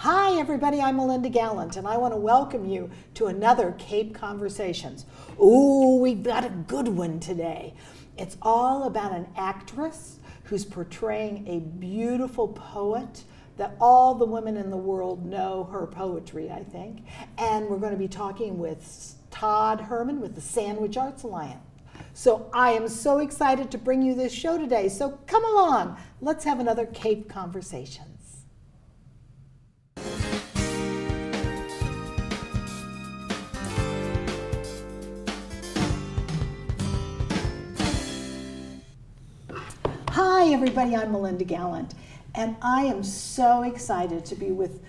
Hi everybody, I'm Melinda Gallant and I want to welcome you to another Cape Conversations. Ooh, we've got a good one today. It's all about an actress who's portraying a beautiful poet that all the women in the world know her poetry, I think. And we're going to be talking with Todd Herrmann with the Sandwich Arts Alliance. So I am so excited to bring you this show today. So come along, let's have another Cape Conversations. Hi everybody, I'm Melinda Gallant, and I am so excited to be with,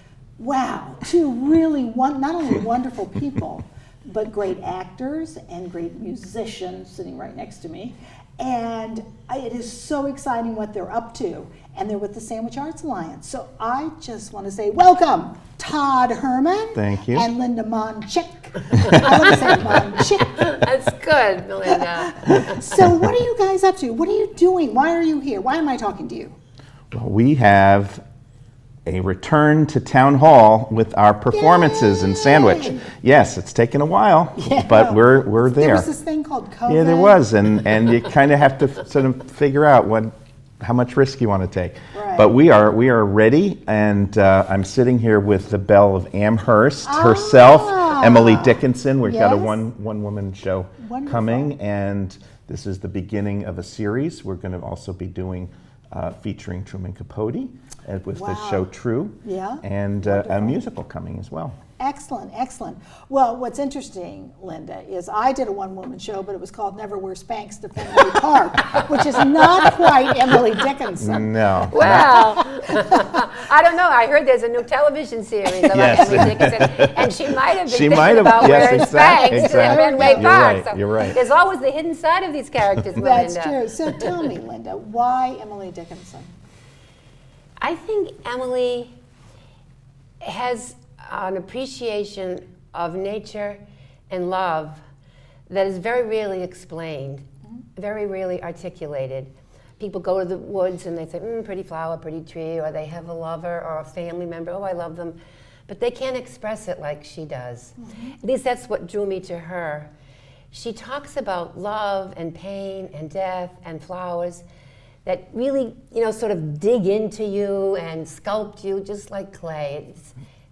two really not only wonderful people, but great actors and great musicians sitting right next to me. And it is so exciting what they're up to, and they're with the Sandwich Arts Alliance. So I just want to say welcome, Todd Herrmann. Thank you. And Linda Monchik. I want to say Monchik. That's good, Melinda. So what are you guys up to? What are you doing? Why are you here? Why am I talking to you? Well, we have a return to town hall with our performances in Sandwich. Yes, it's taken a while, but we're there. There was this thing called COVID. Yeah, there was, and you kind of have to sort of figure out how much risk you want to take. Right. But we are ready, and I'm sitting here with the Belle of Amherst herself, Emily Dickinson. We've got a one-woman show coming, and this is the beginning of a series. We're going to also be doing featuring Truman Capote with the show True, and a musical coming as well. Excellent, excellent. Well, what's interesting, Linda, is I did a one-woman show, but it was called Never Wear Spanx to Fenway Park, which is not quite Emily Dickinson. No. Well, I don't know. I heard there's a new television series about Emily Dickinson, and she might have been thinking about wearing Spanx to Fenway Park. You're right. There's always the hidden side of these characters, Melinda. That's true. So tell me, Linda, why Emily Dickinson? I think Emily has an appreciation of nature and love that is very rarely explained, very rarely articulated. People go to the woods and they say, pretty flower, pretty tree, or they have a lover or a family member, oh, I love them. But they can't express it like she does. At least that's what drew me to her. She talks about love and pain and death and flowers that really, sort of dig into you and sculpt you just like clay.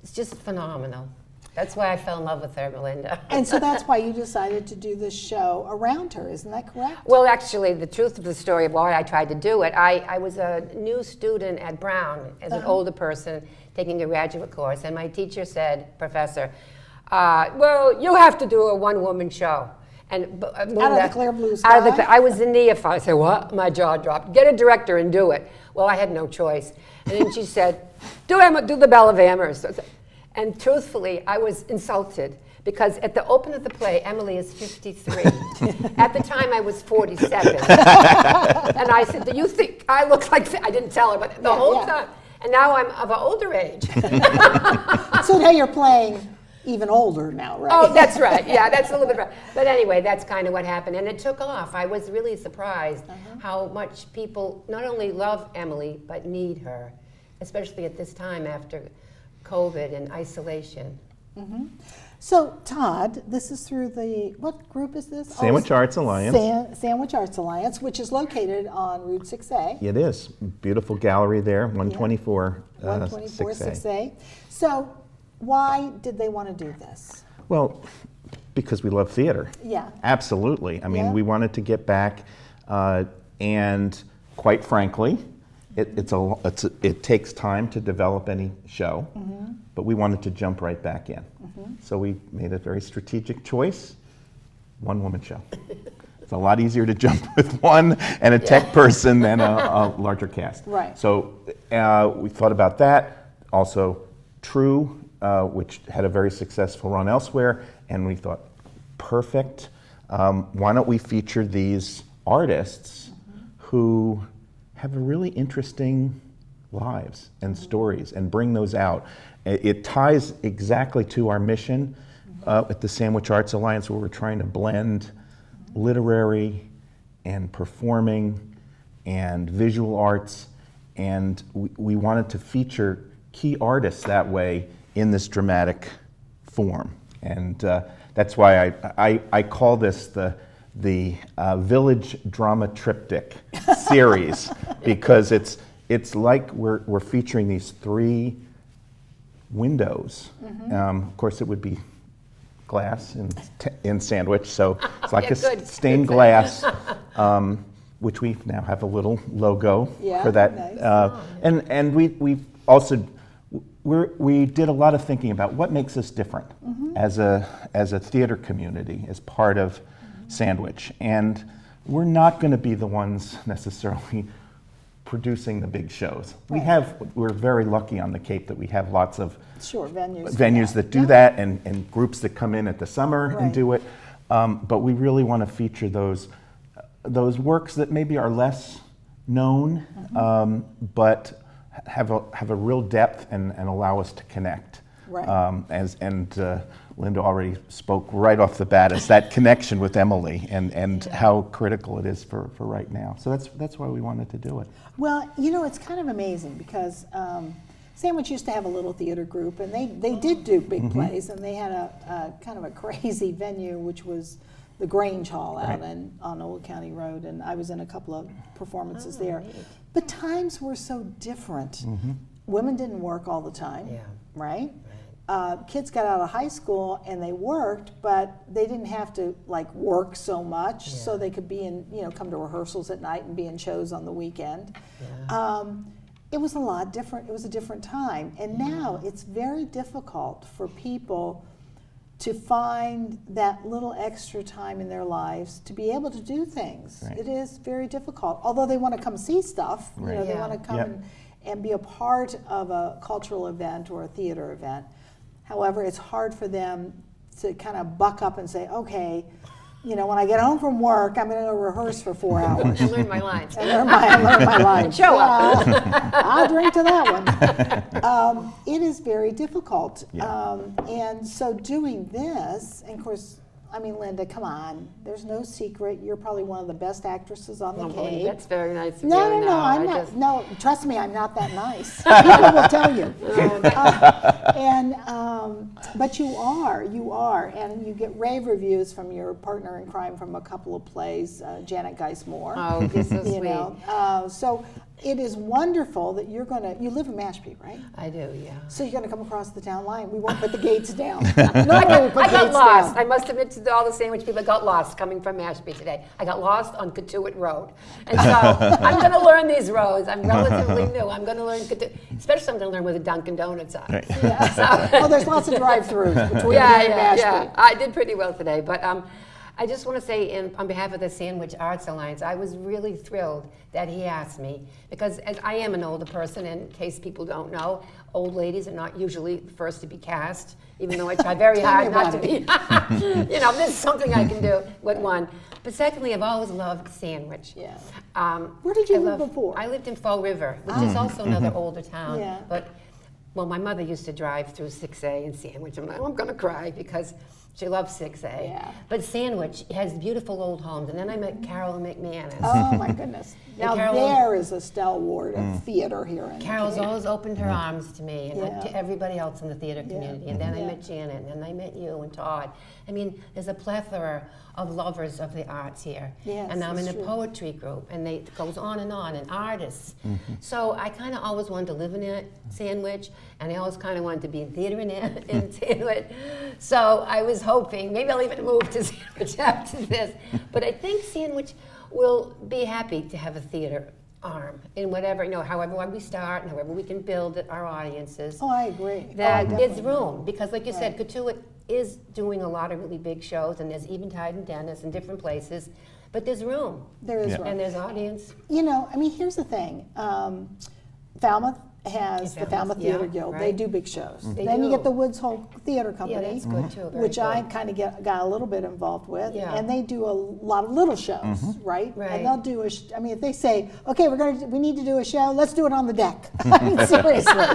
It's just phenomenal. That's why I fell in love with her, Melinda. And so that's why you decided to do this show around her, isn't that correct? Well, actually, the truth of the story of why I tried to do it, I was a new student at Brown as an older person taking a graduate course, and my teacher said, Professor, well, you have to do a one-woman show. And out of the clear blue sky? I was a neophyte. I said, what? My jaw dropped. Get a director and do it. Well, I had no choice. And then she said, do the Belle of Amherst. And truthfully, I was insulted because at the open of the play, Emily is 53. At the time, I was 47. And I said, do you think I look like, I didn't tell her, but the whole time. And now I'm of an older age. So now you're playing even older now, right? Oh, that's right. Yeah, that's a little bit right. But anyway, that's kind of what happened. And it took off. I was really surprised how much people not only love Emily, but need her, especially at this time after COVID and isolation. So, Todd, this is through what group is this? Sandwich Arts Alliance. Sandwich Arts Alliance, which is located on Route 6A. It is. Beautiful gallery there, 124 124 6A. 6A. So, why did they want to do this? Well, because we love theater. Yeah. Absolutely. I mean, we wanted to get back, and quite frankly, it takes time to develop any show, but we wanted to jump right back in. So we made a very strategic choice, one-woman show. It's a lot easier to jump with one and a tech person than a larger cast. Right. So we thought about that. Also, True, which had a very successful run elsewhere, and we thought, perfect. Why don't we feature these artists who have a really interesting lives and stories and bring those out. It ties exactly to our mission at the Sandwich Arts Alliance, where we're trying to blend literary and performing and visual arts, and we wanted to feature key artists that way in this dramatic form. And that's why I call this the Village Drama Triptych series, because it's like we're featuring these 3 windows. Of course, it would be glass in Sandwich, so it's like stained glass, which we now have a little logo for that. Nice. And we also we did a lot of thinking about what makes us different as a theater community, as part of Sandwich, and we're not going to be the ones necessarily producing the big shows. Right. We're very lucky on the Cape that we have lots of venues that do that, and groups that come in at the summer and do it. But we really want to feature those works that maybe are less known, but have a real depth and allow us to connect. Right. Linda already spoke right off the bat as that connection with Emily and how critical it is for right now. So that's why we wanted to do it. Well, it's kind of amazing because Sandwich used to have a little theater group, and they did do big plays, and they had a kind of a crazy venue, which was the Grange Hall out on Old County Road, and I was in a couple of performances there. Neat. But times were so different. Women didn't work all the time, right? Kids got out of high school and they worked, but they didn't have to work so much, so they could be in, come to rehearsals at night and be in shows on the weekend. It was a lot different. It was a different time, and now it's very difficult for people to find that little extra time in their lives to be able to do things. It is very difficult. Although they want to come see stuff, they want to come and be a part of a cultural event or a theater event. However, it's hard for them to kind of buck up and say, okay, when I get home from work, I'm going to rehearse for 4 hours. And learn my lines. And learn my lines. Show up. I'll drink to that one. It is very difficult. And so doing this, and of course, Linda, come on. There's no secret. You're probably one of the best actresses on the Cape. That's very nice of you. No, I'm not. No, trust me, I'm not that nice. People will tell you. But you are, and you get rave reviews from your partner in crime from a couple of plays, Janet Geismore. Oh, you're so sweet. So it is wonderful that you live in Mashpee, right? I do, yeah. So you're going to come across the town line. We won't put the gates down. I got lost. I must admit to all the Sandwich people, I got lost coming from Mashpee today. I got lost on Cotuit Road. And so I'm going to learn these roads. I'm relatively new. I'm going to learn, especially I'm going to learn where the Dunkin' Donuts are. Right. There's lots of drive-thrus between here and Mashpee. Yeah. I did pretty well today, but I just want to say, on behalf of the Sandwich Arts Alliance, I was really thrilled that he asked me, because as I am an older person, and in case people don't know, old ladies are not usually the first to be cast, even though I try very hard not to be. This is something I can do with one. But secondly, I've always loved Sandwich. Yeah. Where did you live before? I lived in Fall River, which is also another older town. Yeah. But my mother used to drive through 6A in Sandwich. I'm like, I'm going to cry because she loves 6A. Yeah. But Sandwich has beautiful old homes. And then I met Carol McManus. Oh, my goodness. Now, there is a stalwart of theater here in Carol's the Cape. always opened her arms to me and to everybody else in the theater community. And then I met Janet, and then I met you and Todd. There's a plethora of lovers of the arts here. Yes, and I'm in a true. poetry group, and it goes on, and artists. So I kind of always wanted to live in a Sandwich, and I always kind of wanted to be in theater in Sandwich. So I was hoping, maybe I'll even move to Sandwich after this. But I think Sandwich will be happy to have a theater arm in whatever, however we start and however we can build our audiences. Oh, I agree. That it's room, because like you said, Cotuit is doing a lot of really big shows, and there's Eventide and Dennis and different places, but there's room. There is room. And there's audience. Here's the thing. Falmouth has the Falmouth Theater Guild. Right. They do big shows. They then do. you get the Woods Hole Theater Company, Yeah, that's good too. Very which good. I kind of got a little bit involved with. Yeah. And they do a lot of little shows, right? Right. And they'll do if they say, okay, we need to do a show, let's do it on the deck. Seriously.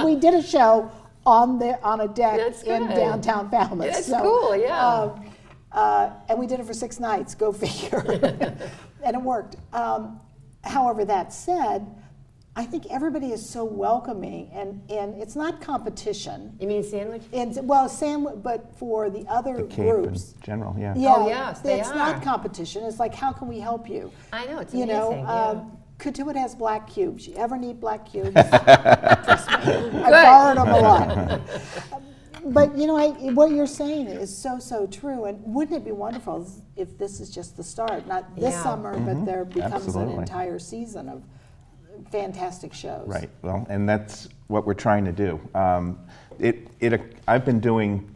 We did a show on a deck in downtown Falmouth. That's cool, yeah. And we did it for 6 nights, go figure. And it worked. However, that said, I think everybody is so welcoming, and it's not competition. You mean sandwich? And but for the other The Cape groups, in general, yeah. yeah, Oh, yes, they it's are. not competition. It's like, how can we help you? I know, it's You amazing. know, Katuitt has black cubes. You ever need black cubes? Trust me, I borrowed them a lot. But you know, what you're saying is so true. And wouldn't it be wonderful if this is just the start, not this summer, but there becomes Absolutely. an entire season of fantastic shows. Right. Well, and that's what we're trying to do. I've been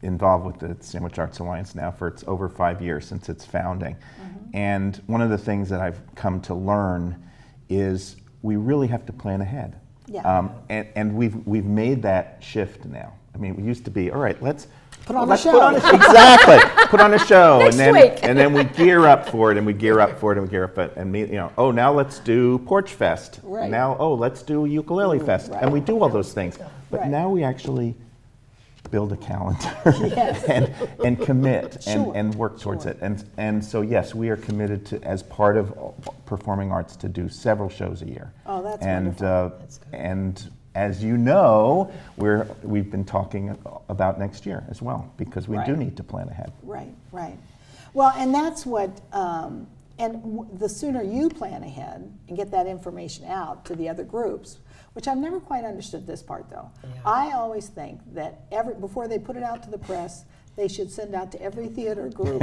involved with the Sandwich Arts Alliance now for it's over 5 years since its founding. And one of the things that I've come to learn is we really have to plan ahead. Yeah. And we've made that shift now. I mean, we used to be, all right, let's Put on a show. Exactly. Put on a show. Next and week. then we gear up for it, and we gear up for it, and we gear up for it. And now let's do Porch Fest. Right. Now, let's do Ukulele Fest. Right. And we do all those things. But Right. now we actually build a calendar Yes. and commit Sure. and work towards Sure. it. And so, yes, we are committed to, as part of performing arts, to do several shows a year. Oh, that's and, wonderful. And as you know, we've been talking about next year as well, because we do Right. need to plan ahead. Right. Well, and that's what, the sooner you plan ahead and get that information out to the other groups, which I've never quite understood this part though. Yeah. I always think that before they put it out to the press, they should send out to every theater group,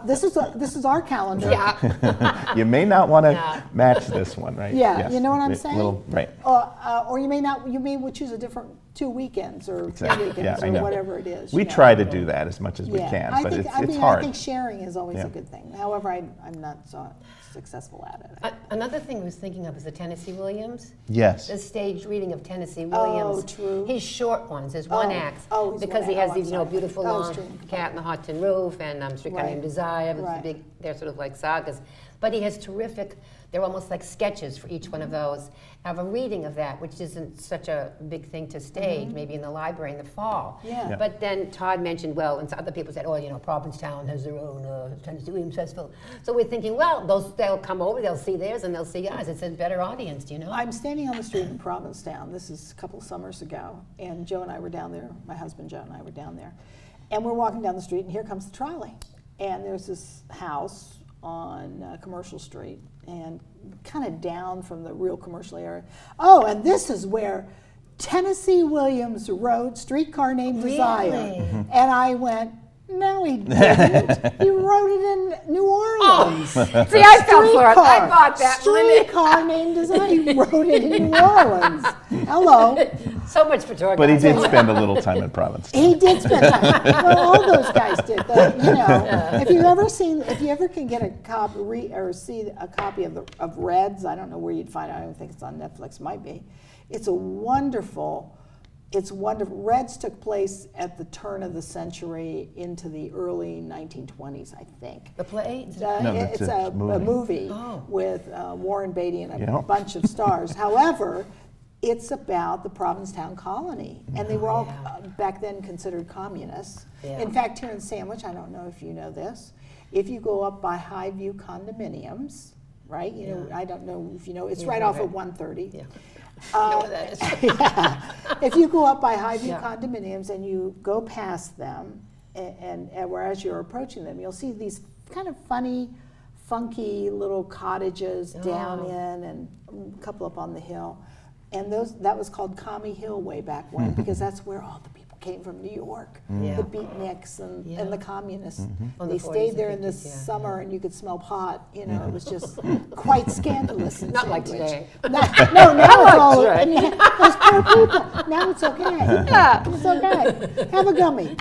this is our calendar. Yeah. You may not want to Yeah. match this one, right? Yeah, Yes. you know what I'm A saying? right. Or you may not. You may choose a different 2 weekends or 3 Exactly. weekends Yeah, I or know. whatever it is. We you know. try to do that as much as we Yeah. can, I but think, it's hard. I think sharing is always Yeah. a good thing. However, I'm not so successful at it. Another thing I was thinking of is the Tennessee Williams. Yes. The stage reading of Tennessee Williams. Oh, true. His short ones, his one Oh, acts. oh, his because one he act. has Oh, these, I'm sorry. beautiful Oh, long stream. Cat in the Hot Tin Roof and Streetcar Right. Named Desire. It's Right. big, they're sort of like sagas. But he has terrific, they're almost like sketches for each one of those. I have a reading of that, which isn't such a big thing to stage, maybe in the library in the fall. Yeah. Yeah. But then Todd mentioned, and other people said, Provincetown has their own Tennessee Williams Festival. So we're thinking, they'll come over, they'll see theirs, and they'll see ours. It's a better audience, I'm standing on the street in Provincetown. This is a couple of summers ago, and Joe and I were down there. My husband Joe and I were down there, and we're walking down the street, and here comes the trolley, and there's this house on Commercial Street, and kind of down from the real commercial area. Oh, and this is where Tennessee Williams wrote Streetcar Named Desire. Really? And I went, no, he didn't. He wrote it in New Orleans. See, I fell for it. I bought that, Linda. Streetcar Named Desire. He wrote it in New Orleans. Hello. So much for tour But he guides. did spend a little time in Provincetown. He did spend time. Well, all those guys did. If you ever can get a copy or see a copy of Reds, I don't know where you'd find it. I don't think it's on Netflix. Might be. It's wonderful. Reds took place at the turn of the century into the early 1920s, I think. The play? No, It's that's a a movie. movie Oh. with Warren Beatty and a Yeah. bunch of stars. However, it's about the Provincetown colony, and they were all back then considered communists. Yeah. In fact, here in Sandwich, I don't know if you know this, if you go up by Highview condominiums, right? I don't know if you know, it's right off of 130. Yeah. I know what that is. Yeah. If you go up by Highview Yeah. condominiums and you go past them, and whereas you're approaching them, you'll see these kind of funky little cottages down in, and a couple up on the hill. And that was called Commie Hill way back when, because that's where all the people came from New York, Yeah. the beatniks and the communists. Oh, They the 40s stayed and there in the 50s, yeah. summer, and you could smell pot. It was just quite scandalous. In Not like Sandwich. today. No, now it's all. today. I mean, those poor people. Now it's okay. Yeah. It's okay. Have a gummy.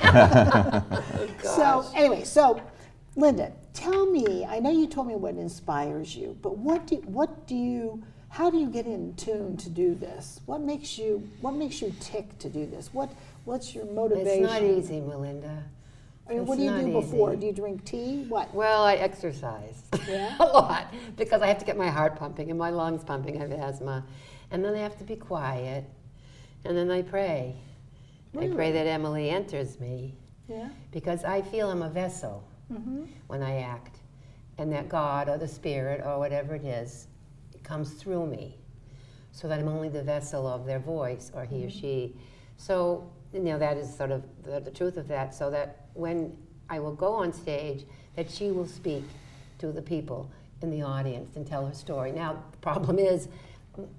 So anyway, Linda, tell me. I know you told me what inspires you, but how do you get in tune to do this? What makes you tick to do this? What's your motivation? It's not easy, Melinda. I mean, It's what do you not do before? easy. Do you drink tea? What? Well, I exercise Yeah? a lot because I have to get my heart pumping and my lungs pumping. I have asthma. And then I have to be quiet. And then I pray. Really? I pray that Emily enters me Yeah. because I feel I'm a vessel when I act. And that God or the Spirit or whatever it is comes through me. so that I'm only the vessel of their voice, or he or she. So, that is sort of the truth of that, so that when I will go on stage, that she will speak to the people in the audience and tell her story. Now, the problem is,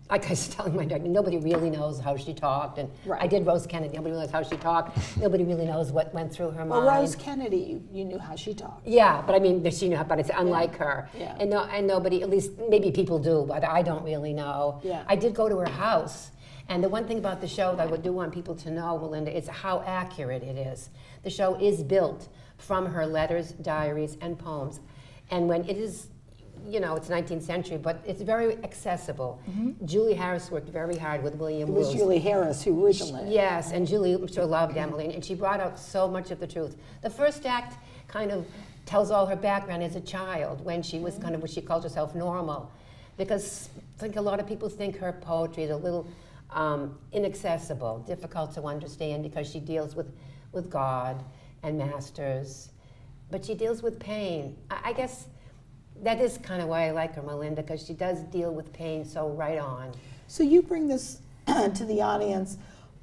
like I was telling my doctor, nobody really knows how she talked, and Right. I did Rose Kennedy. Nobody knows how she talked. Nobody really knows what went through her Well, mind. Rose Kennedy, you knew how she talked. Yeah, but I mean, she knew how, but it's unlike her. Yeah. And nobody, at least maybe people do, but I don't really know. Yeah. I did go to her house, and the one thing about the show that I do want people to know, Melinda, is how accurate it is. The show is built from her letters, diaries, and poems. And when it is, it's 19th century, but it's very accessible. Julie Harris worked very hard with William It was Wills. Julie Harris who originally. Yes, and Julie sure loved Emily, and she brought out so much of the truth. The first act kind of tells all her background as a child, when she was kind of what she called herself normal. Because I think a lot of people think her poetry is a little inaccessible, difficult to understand, because she deals with God and masters, but she deals with pain. I guess that is kind of why I like her, Melinda, because she does deal with pain so right on. So you bring this to the audience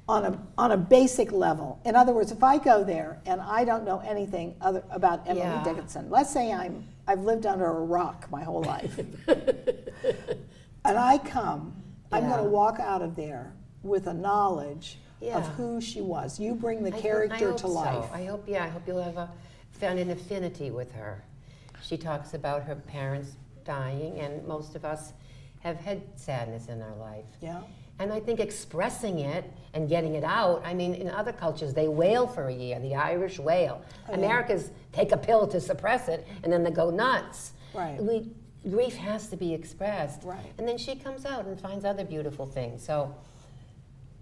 on a basic level. In other words, if I go there and I don't know anything about Emily Yeah. Dickinson, let's say I've lived under a rock my whole life, and I come, I'm going to walk out of there with a knowledge of who she was. You bring the character to life. I hope you'll have found an affinity with her. She talks about her parents dying, and most of us have had sadness in our life. Yeah. And I think expressing it and getting it out, I mean, in other cultures, they wail for a year. The Irish wail. Americans take a pill to suppress it, and then they go nuts. Right. Grief has to be expressed. Right. And then she comes out and finds other beautiful things. So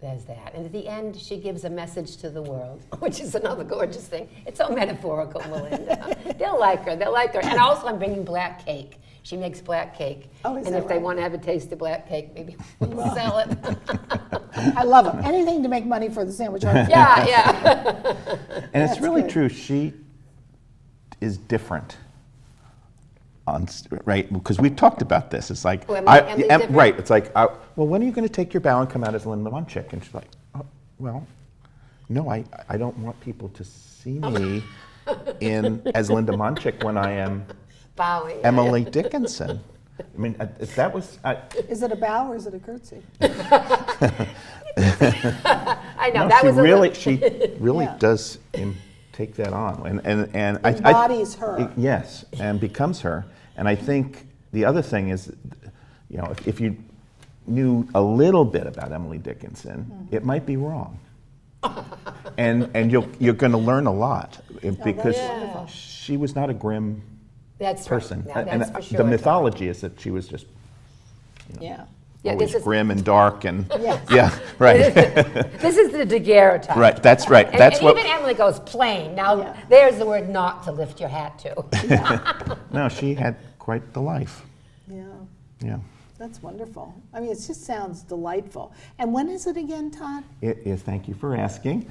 there's that. And at the end, she gives a message to the world, which is another gorgeous thing. It's so metaphorical, Melinda. They'll like her. They'll like her. And also, I'm bringing black cake. She makes black cake. Oh, is and that if they right? want to have a taste of black cake, maybe we'll sell it. I love it. Anything to make money for the sandwich artist. Yeah. And it's That's really good. true. She is different. Right, because we've talked about this. It's like, Oh, Emily's different? right. It's like, well, when are you going to take your bow and come out as Linda Monchik? And she's like, oh, well, no, I don't want people to see me as Linda Monchik when I am Bowing. Emily Dickinson. I mean, if that was, Is it a bow or is it a curtsy? I know, no, that she was really Yeah. does take that on, and Embodies her. Yes, and becomes her. And I think the other thing is, if you knew a little bit about Emily Dickinson, it might be wrong. and you're going to learn a lot because wonderful. she was not a grim That's person. Right. Now, that's for sure. The mythology is that she was just Yeah, always this is grim and dark and Yes. yeah, right. this is the daguerreotype. Right, that's right. And, That's and what. even Emily goes plain. Now, Yeah. there's the word not to lift your hat to. No, she had quite the life. Yeah. Yeah. That's wonderful. I mean, it just sounds delightful. And when is it again, Todd? It is. Thank you for asking.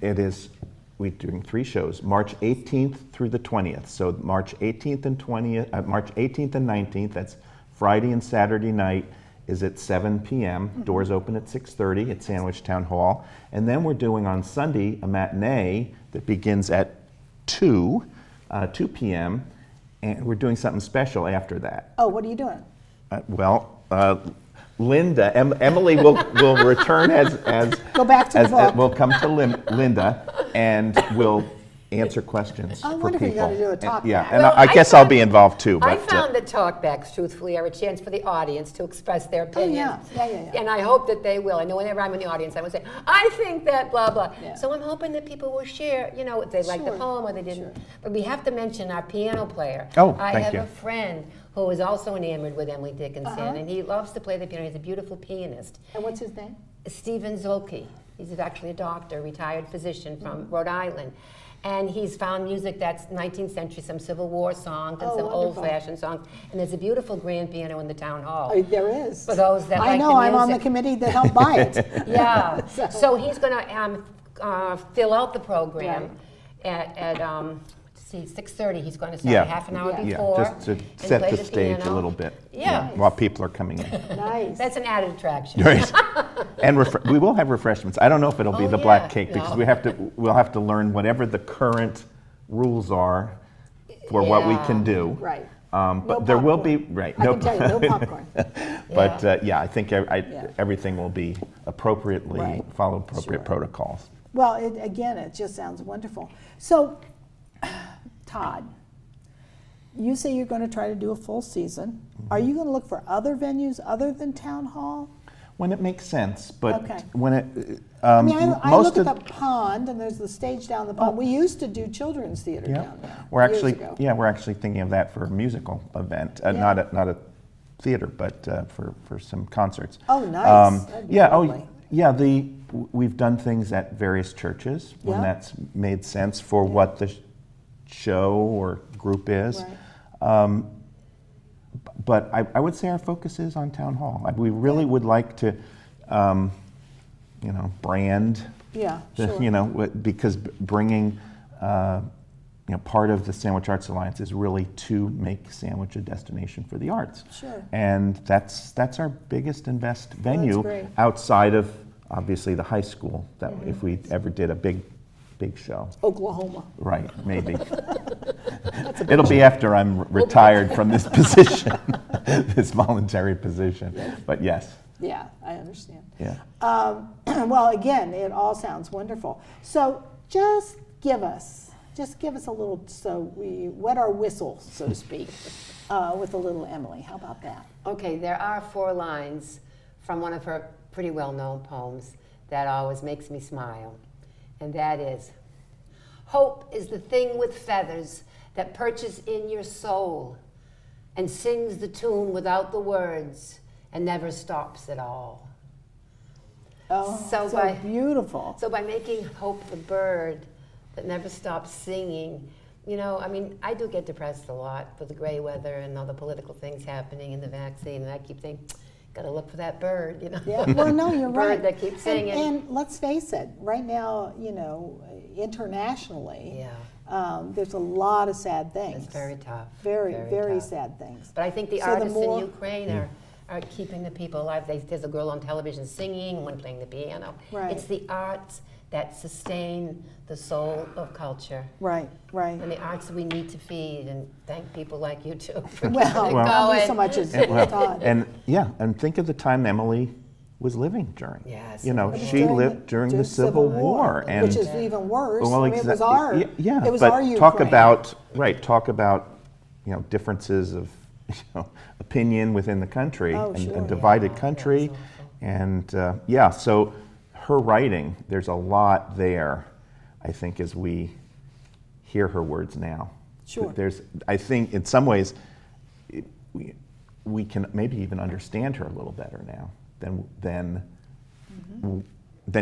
It is. We're doing 3 shows, March 18th through the 20th. So March 18th and 20th, March 18th and 19th. That's Friday and Saturday night. Is at 7 p.m. Doors open at 6:30 at Sandwich Town Hall, and then we're doing on Sunday a matinee that begins at 2 p.m. and we're doing something special after that. Oh, what are you doing? Linda, Emily will return as Go back to the book. We'll come to Linda and we'll answer questions I for wonder if people. you gotta do a talk Yeah, back. and Well, I guess I'll be involved too. I But, found that talkbacks, truthfully, are a chance for the audience to express their opinions. Yeah. And I hope that they will. I know whenever I'm in the audience, I would say, I think that blah, blah. Yeah. So I'm hoping that people will share, if they like the Sure, poem or they didn't. sure. But we have to mention our piano player. Oh, I thank have you. a friend who is also enamored with Emily Dickinson, Uh-huh. and he loves to play the piano. He's a beautiful pianist. And what's his name? Stephen Zolke. He's actually a doctor, retired physician from Mm-hmm. Rhode Island. And he's found music that's 19th century, some Civil War songs and Oh, some wonderful. old-fashioned songs. And there's a beautiful grand piano in the town hall. Oh, there is. For those that I like know, the I'm on the music. committee that helped buy it. Yeah. So- So he's going to fill out the program Right. at see, 6:30, he's going to start Yeah. half an hour Yeah. before. Yeah, just to and set play the stage a piano. little bit. Yeah. While people are coming in. Nice. That's an added attraction. Right. And we will have refreshments. I don't know if it'll be Oh, the yeah. black cake because No. we'll have to learn whatever the current rules are for what we Yeah. can do. Right. But No there will be, popcorn. right. I can tell you, no popcorn. But Yeah. I think everything will be appropriately, Right. follow appropriate Sure. protocols. Well, again, it just sounds wonderful. So, Todd, you say you're going to try to do a full season. Are you going to look for other venues other than Town Hall? When it makes sense, but Okay. when it, I mean, I most look of, at the pond, and there's the stage down the pond. We used to do children's theater yeah, down there. we're years actually, ago. we're actually thinking of that for a musical event, Yeah. not a theater, but for some concerts. Oh, nice. That'd be Yeah, lovely. we've done things at various churches when Yeah. that's made sense for what the show or group is. Right. But I would say our focus is on Town Hall. We really would like to, brand, Yeah, sure. because bringing, part of the Sandwich Arts Alliance is really to make Sandwich a destination for the arts. Sure. And that's our biggest and best venue great. outside of, obviously, the high school, that Mm-hmm. if we ever did a big show. Oklahoma. Right, maybe. It'll be after I'm retired from this position, this voluntary position. But yes, Yeah, I understand. yeah. Well, again, it all sounds wonderful. So just give us a little, so we wet our whistle, so to speak, with a little Emily. How about that? Okay, there are 4 lines from one of her pretty well-known poems that always makes me smile. And that is, hope is the thing with feathers that perches in your soul and sings the tune without the words and never stops at all. Oh, So so by- beautiful. So by making hope the bird that never stops singing, I do get depressed a lot with the gray weather and all the political things happening and the vaccine, and I keep thinking, gotta look for that bird, Yeah, well, no, you're bird right. that keeps singing. And let's face it, right now, internationally, there's a lot of sad things. It's very tough. Very tough. sad things. But I think the So the artists more- in Ukraine are keeping the people alive. There's a girl on television singing, one playing the piano. Right. It's the arts that sustain the soul of culture. Right. And the arts we need to feed, and thank people like you too for Well, keeping it not going. so much as Well, Todd. and think of the time Emily was living during. Yes. You know, It was she lived during the Civil War, and which is even worse. well, I mean, it was exactly. our, Yeah, it was but our Ukraine. talk about differences of opinion within the country, Oh, and sure. a divided Yeah, country, that's awful. and so her writing, there's a lot there, I think, as we hear her words now. Sure. I think in some ways we can maybe even understand her a little better now than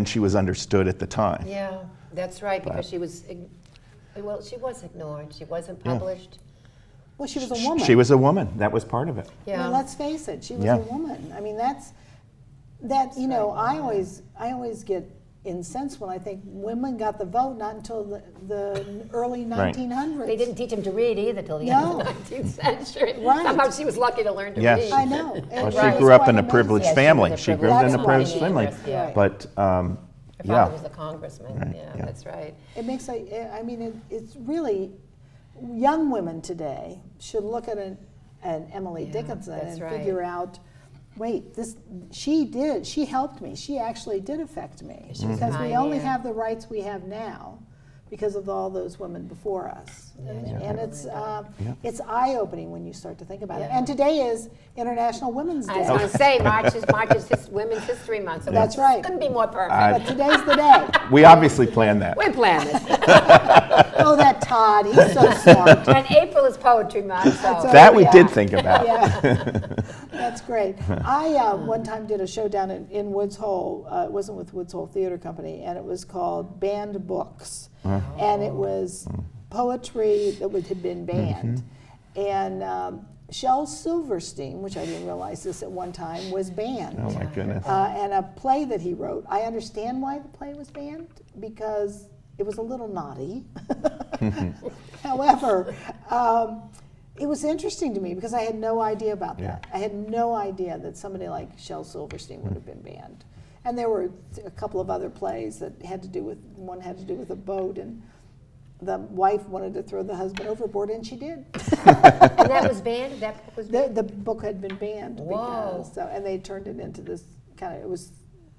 she was understood at the time. Yeah, that's right, because But- she was ignored. She wasn't Yeah. published. Well, she was a woman. She was a woman. That was part of it. Yeah. Well, let's face it, she was Yeah. a woman. I mean, I always get incensed when I think women got the vote not until the early 1900s. They didn't teach him to read either till the end of the No. 19th century. Right. Somehow she was lucky to learn to Yes. read. I know. Well, It she was grew up quite in a amazing. privileged Yeah, she family. was a She grew privileged up in a family. privileged family. That's right. But Her yeah, father was a congressman. Right, Yeah, yeah. that's right. It makes it's really, young women today should look at an Emily Yeah, Dickinson that's and right. figure out, wait, she helped me. She actually did affect me. She was a Because we only pioneer. have the rights we have now because of all those women before us. And it's eye-opening when you start to think about it. Yeah. And today is International Women's I was Day. going to say, March is Women's History Month. So That's right. Couldn't be more perfect. But today's the day. we obviously planned that. we planned this. Oh, that Todd, he's so smart. And April is Poetry Month. So That we yeah. did think about. Yeah, that's great. I one time did a show down in Woods Hole. It wasn't with Woods Hole Theater Company, and it was called Banned Books, and it was poetry that had been banned. And Shel Silverstein, which I didn't realize this at one time, was banned. Oh my goodness. And a play that he wrote. I understand why the play was banned, because It was a little naughty. However, it was interesting to me because I had no idea about that. I had no idea that somebody like Shel Silverstein would have been banned. And there were a couple of other plays that had to do with, one had to do with a boat, and the wife wanted to throw the husband overboard, and she did. And that was banned? That book was banned? The book had been banned. Whoa. Because, and they turned it into this kind of, it was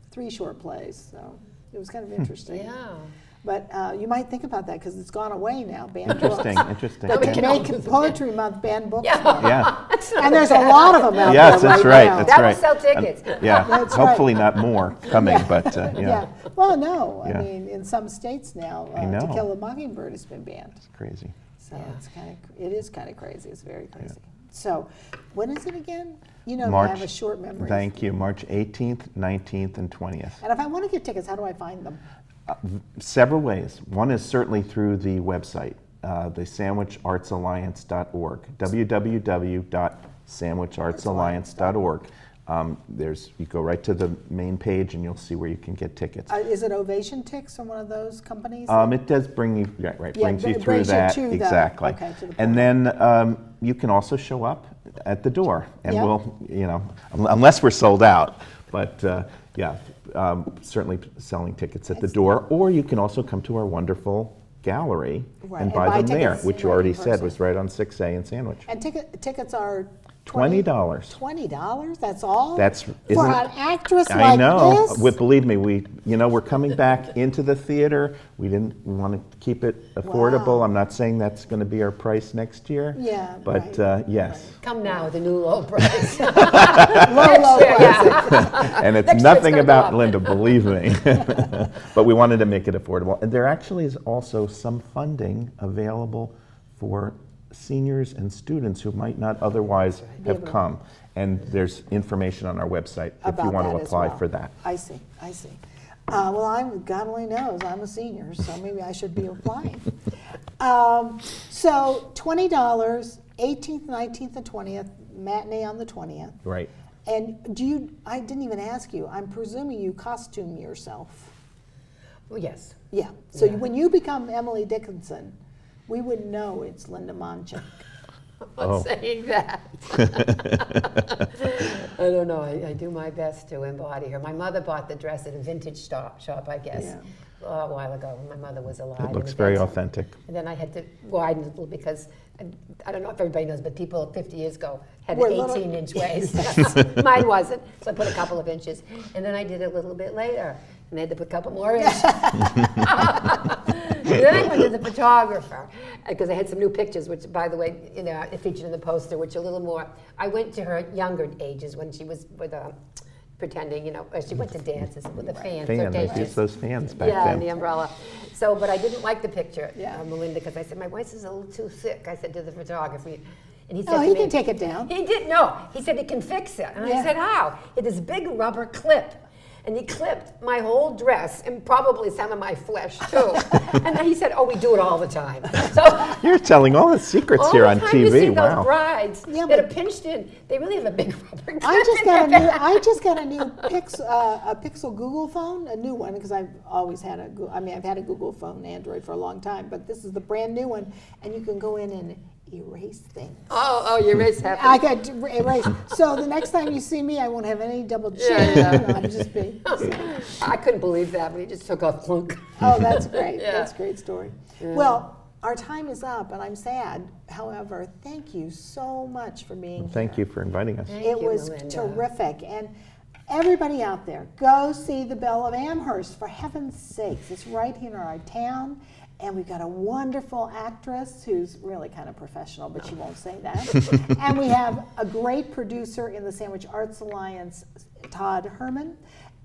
3 short plays, so it was kind of interesting. Yeah. But you might think about that because it's gone away now, banned books. Interesting. But we to can all make do Poetry Month banned books. Yeah. And there's a lot of them out Yes, there that's right right. now. That's That right. will sell tickets. Yeah. That's Hopefully not more coming, but Yeah. Well, no. I Yeah. mean, in some states now, I know. To Kill a Mockingbird has been banned. It's crazy. So Yeah. it is kind of crazy. It's very crazy. So, when is it again? You know, March, I have a short memory. Thank you. March 18th, 19th, and 20th. And if I want to get tickets, how do I find them? Several ways. One is certainly through the website, the sandwichartsalliance.org, www.sandwichartsalliance.org. You go right to the main page and you'll see where you can get tickets. Is it Ovation Tix or one of those companies? It does bring you, brings you it through brings you that, to the- exactly. okay, to the And portal. then you can also show up at the door, and Yeah. we'll, unless we're sold out, but certainly selling tickets at the door, or you can also come to our wonderful gallery Right, and and buy buy them there, tickets which you right already in said person. was right on 6A in Sandwich. And tickets are $20. $20? That's all? That's for isn't an actress I like know. this? Believe me, we're coming back into the theater. We want to keep it affordable. Wow. I'm not saying that's going to be our price next year. Yeah, But right, yes, Come now, the new low price. Low price. and it's Next year it's nothing gonna go about up. Linda, believe me. But we wanted to make it affordable, and there actually is also some funding available for seniors and students who might not otherwise have able to- come. And there's information on our website if you About want to that as apply well. for that. I see. Well, God only knows, I'm a senior, so maybe I should be applying. So $20, 18th, 19th, and 20th, matinee on the 20th. Right. And I didn't even ask you, I'm presuming you costume yourself. Well, yes. Yeah. So Yeah. when you become Emily Dickinson, we would know it's Linda Monchik. I'm Oh. not saying that. I don't know. I do my best to embody her. My mother bought the dress at a vintage shop, I guess, Yeah. a while ago when my mother was alive. It and looks very then- authentic. And then I had to widen it a little because I don't know if everybody knows, but people 50 years ago had Were an little- 18-inch waist. Mine wasn't, so I put a couple of inches. And then I did it a little bit later, and I had to put a couple more inches. Then I went to the photographer because I had some new pictures, which, by the way, it featured in the poster, which are a little more. I went to her younger ages when she was with pretending, she went to dances with a fan. Fan, they flirtatious. used those fans back Yeah, then. and the umbrella. So, but I didn't like the picture, Yeah. Melinda, because I said, my voice is a little too thick, I said to the photographer. And he said Oh, to he me, can take it down. He did, no. He said he can fix it. And Yeah. I said, how? He had this big rubber clip. And he clipped my whole dress and probably some of my flesh too. And then he said, "Oh, we do it all the time." So You're telling all the secrets all here the on time you see TV. those Wow. brides Yeah, that but- are pinched in, they really have a big rubber clip. I just in got a their new. back. I just got a new a Pixel Google phone, a new one, because I've always had I've had a Google phone, Android, for a long time, but this is the brand new one, and you can go in and erase things. Oh, your race happened. I got to erase. So the next time you see me, I won't have any double chin. Yeah. I'll just be. I couldn't believe that, but he just took off clunk. Oh, that's great. Yeah. That's a great story. Well, our time is up, and I'm sad. However, thank you so much for being here. Thank you for inviting us. Thank It you, was Melinda. terrific. And everybody out there, go see the Belle of Amherst, for heaven's sakes. It's right here in our town. And we've got a wonderful actress who's really kind of professional, but she won't say that. And we have a great producer in the Sandwich Arts Alliance, Todd Herrmann.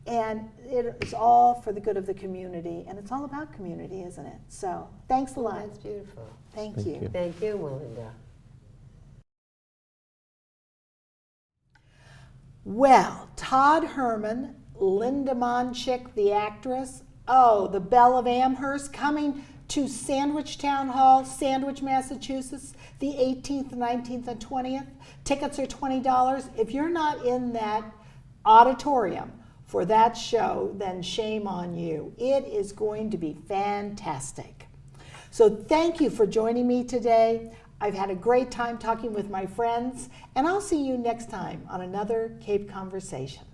And it is all for the good of the community. And it's all about community, isn't it? So thanks a lot. That's beautiful. Thank Thank you. you. Thank you, Melinda. Well, Todd Herrmann, Linda Monchik, the actress, the Belle of Amherst, coming to Sandwich Town Hall, Sandwich, Massachusetts, the 18th, 19th, and 20th. Tickets are $20. If you're not in that auditorium for that show, then shame on you. It is going to be fantastic. So thank you for joining me today. I've had a great time talking with my friends, and I'll see you next time on another Cape Conversation.